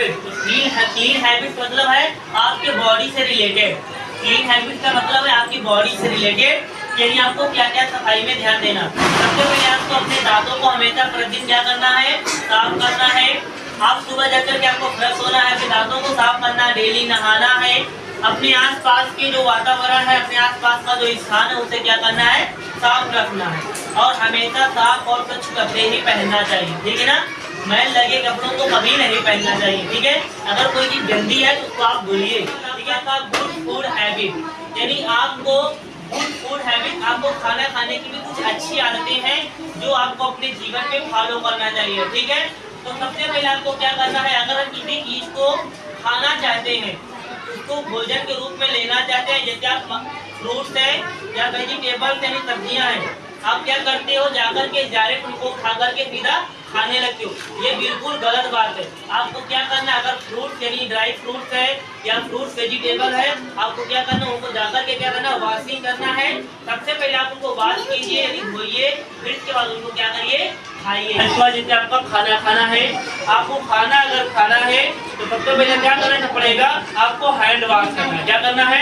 Habit. Clean habit मतलब है आपके बॉडी से रिलेटेड। क्लीन हैबिट का मतलब है आपकी बॉडी से रिलेटेड, यानी आपको क्या क्या सफाई में ध्यान देना। सबसे पहले आपको अपने दांतों को हमेशा प्रतिदिन क्या करना है, साफ करना है। आप सुबह जाकर के आपको फ्रेश होना है, अपने दांतों को साफ करना है, डेली नहाना है। अपने आसपास के जो वातावरण है, अपने आसपास का जो स्थान है, उसे क्या करना है, साफ रखना है। और हमेशा साफ और स्वच्छ कपड़े ही पहनना चाहिए, ठीक है ना। मैल लगे कपड़ों को कभी नहीं पहनना चाहिए, ठीक है। अगर कोई चीज गंदी है तो उसको आप धुलिए, ठीक है। गुड फूड हैबिट, यानी आपको गुड फूड हैबिट, आपको खाना खाने की भी कुछ अच्छी आदतें हैं जो आपको अपने जीवन में फॉलो करना चाहिए, ठीक है। तो सबसे पहले आपको क्या करना है, अगर हम किसी चीज को खाना चाहते हैं, उसको भोजन के रूप में लेना चाहते हैं, जैसे आप फ्रूट्स है या वेजिटेबल्स यानी सब्जियां हैं, आप क्या करते हो, जाकर के डायरेक्ट उनको खा करके सीधा खाने लगते हो। ये बिल्कुल गलत बात है। आपको क्या करना है, अगर फ्रूट्स यानी ड्राई फ्रूट्स है या फ्रूट्स वेजिटेबल है, आपको क्या करना है, उनको जाकर के क्या करना है, वॉशिंग करना है। सबसे पहले आप उनको वॉश कीजिए यानी धोइए, फिर इसके बाद उनको क्या करिए, खाइए। जैसे आपका खाना खाना है, आपको खाना अगर खाना है तो सबसे पहले क्या करना पड़ेगा, आपको हैंड वॉश करना है। क्या करना है,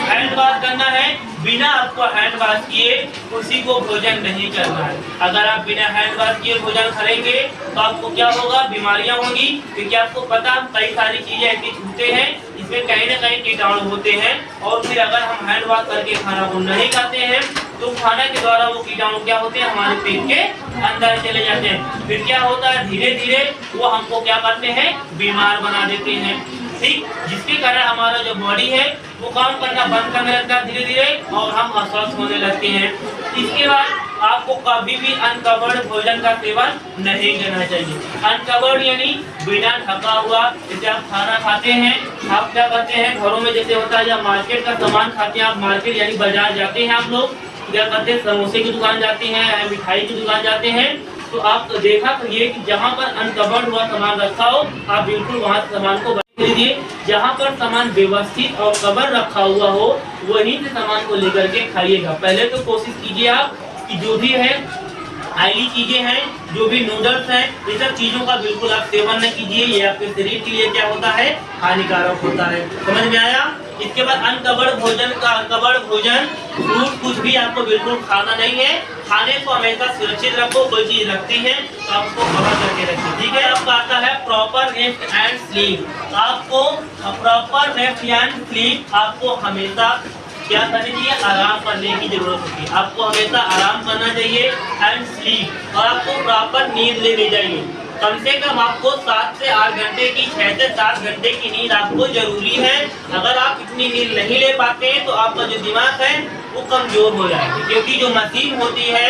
हैंड वॉश करना है। बिना आपको हैंड वॉश किए उसी को भोजन नहीं करना है। अगर आप बिना हैंड वॉश किए भोजन करेंगे तो आपको क्या होगा, बीमारियां होंगी। क्योंकि आपको पता कई सारी चीजें ऐसी छूते हैं इसमें कहीं ना कहीं कीटाणु होते हैं, और फिर अगर हम हैंड वॉश करके खाना को नहीं खाते हैं तो खाने के द्वारा वो कीटाणु क्या होते हैं, हमारे पेट के अंदर चले जाते हैं। फिर क्या होता है, धीरे धीरे वो हमको क्या करते हैं, बीमार बना देते हैं, ठीक। जिसके कारण हमारा जो बॉडी है वो काम करना बंद करने लगता है धीरे धीरे, और हम अस्वस्थ होने लगते हैं। इसके बाद आपको कभी भी अनकवर्ड भोजन का सेवन नहीं करना चाहिए। अनकवर्ड यानी बिना ढका हुआ। जैसे आप खाना खाते हैं, आप क्या करते हैं, घरों में जैसे होता है, या मार्केट का सामान खाते हैं, आप मार्केट यानी बाजार जाते हैं, आप लोग क्या करते हैं, समोसे की दुकान जाते हैं, मिठाई की दुकान जाते हैं, तो आप तो देखा करिए कि जहाँ पर अनकवर्ड हुआ सामान रखा हो, आप बिल्कुल वहाँ सामान को लीजिए। जहाँ पर सामान व्यवस्थित और कवर रखा हुआ हो वहीं से सामान को लेकर के खाइएगा। पहले तो कोशिश कीजिए आप कि जो भी है ऑयली चीजें हैं, जो भी नूडल्स हैं, ये सब चीजों का बिल्कुल आप सेवन न कीजिए। ये आपके शरीर के लिए क्या होता है, हानिकारक होता है। समझ में आया। इसके बाद अनकवर्ड भोजन फ्रूट कुछ भी आपको बिल्कुल खाना नहीं है। खाने को हमेशा सुरक्षित रखो। कोई चीज रखती है तो आपको कवर करके रखिए, ठीक है। आपका आता है प्रॉपर रेस्ट एंड स्लीप। आपको प्रॉपर रेस्ट एंड स्लीप आपको हमेशा क्या करनी चाहिए, आराम करने की जरूरत होती है। आपको हमेशा आराम करना चाहिए एंड स्लीप, और आपको प्रॉपर नींद लेनी चाहिए। कम से कम आपको 7 से 8 घंटे की, 6 से 7 घंटे की नींद आपको जरूरी है। अगर आप इतनी नींद नहीं ले पाते हैं तो आपका जो दिमाग है वो कमजोर हो जाएगा, क्योंकि जो मशीन होती है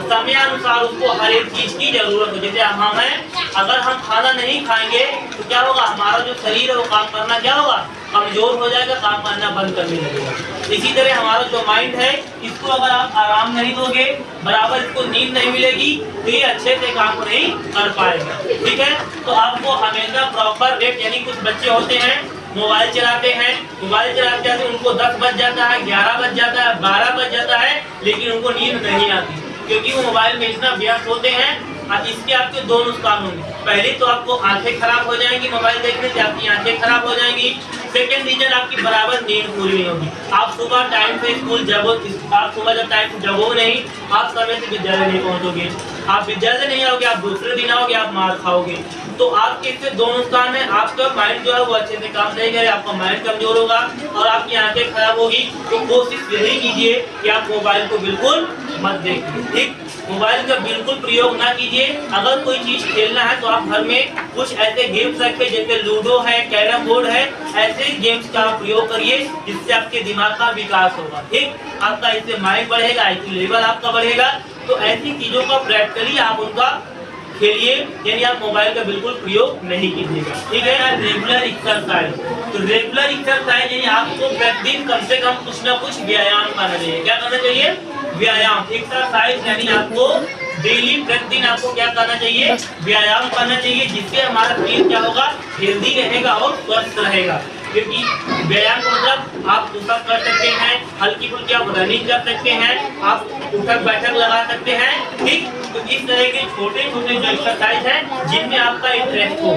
समय अनुसार उसको हर एक चीज की जरूरत है। जैसे हम हैं, अगर हम खाना नहीं खाएंगे तो क्या होगा, हमारा जो शरीर है वो काम करना क्या होगा, कमजोर हो जाएगा, काम करना बंद करने लगेगा। इसी तरह हमारा जो माइंड है, इसको अगर आप आराम नहीं दोगे, बराबर इसको नींद नहीं मिलेगी, तो ये अच्छे से काम नहीं कर पाएगा, ठीक है। तो आपको हमेशा प्रॉपर रेस्ट, यानी कुछ बच्चे होते हैं मोबाइल चलाते हैं, उनको 10 बज जाता है, 11 बज जाता है, 12 बज जाता है, लेकिन उनको नींद नहीं आती, क्योंकि वो मोबाइल में इतना व्यस्त होते हैं। इसके आपके दो नुकसान होंगे। पहले तो आपको आंखें खराब हो जाएंगी, मोबाइल देखने से आपकी आंखें खराब हो जाएंगी। सेकेंड रीजन, आपकी बराबर नींद पूरी नहीं होगी। आप सुबह टाइम से स्कूल आप सुबह जब टाइम से जगो नहीं, आप समय से विद्यालय नहीं पहुंचोगे। आप विद्यालय नहीं आओगे, आप दूसरे दिन आओगे, आप मार खाओगे। तो आपके इससे दो नुकसान है। आपका माइंड जो है वो अच्छे से काम नहीं करे, आपका माइंड कमजोर होगा और आपकी आंखें खराब होगी। तो कोशिश यही कीजिए कि आप मोबाइल को बिल्कुल मत देखिए, ठीक। मोबाइल का बिल्कुल प्रयोग ना कीजिए। अगर कोई चीज खेलना है तो आप घर में कुछ ऐसे गेम्स रखें, जैसे लूडो है, कैरम बोर्ड है, ऐसे गेम्स का प्रयोग करिए जिससे आपके दिमाग का विकास होगा, ठीक। आपका इससे माइंड बढ़ेगा, IQ लेवल आपका बढ़ेगा। तो ऐसी चीजों का प्रैक्टिकली आप उनका खेलिए, यानी आप मोबाइल का बिल्कुल प्रयोग नहीं कीजिएगा, ठीक है। रेगुलर एक्सरसाइज, तो रेगुलर एक्सरसाइज यानी आपको प्रतिदिन कम से कम कुछ ना कुछ व्यायाम करना चाहिए। क्या करना चाहिए, व्यायाम, एक्सरसाइज, यानी आपको डेली प्रतिदिन आपको क्या करना चाहिए, व्यायाम करना चाहिए, जिससे हमारा शरीर क्या होगा, हेल्दी रहेगा और स्वस्थ रहेगा। क्योंकि व्यायाम का मतलब आप पुशअप कर सकते हैं, हल्की फुल्की आप रनिंग कर सकते हैं, आप उठक बैठक लगा सकते हैं, ठीक। तो इस तरह के छोटे छोटे जो एक्सरसाइज है जिनमें आपका इंटरेस्ट हो,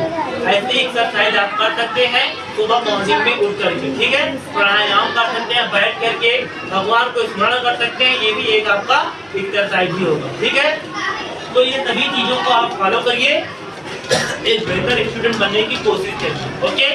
ऐसे एक्सरसाइज आप कर सकते हैं सुबह मॉर्निंग में उठ करके, ठीक है। प्राणायाम कर सकते हैं, बैठ करके भगवान को स्मरण कर सकते हैं, ये भी एक आपका एक्सरसाइज ही होगा, ठीक है। तो ये सभी चीजों को आप फॉलो करिए, एक बेहतर स्टूडेंट बनने की कोशिश करिए, ओके।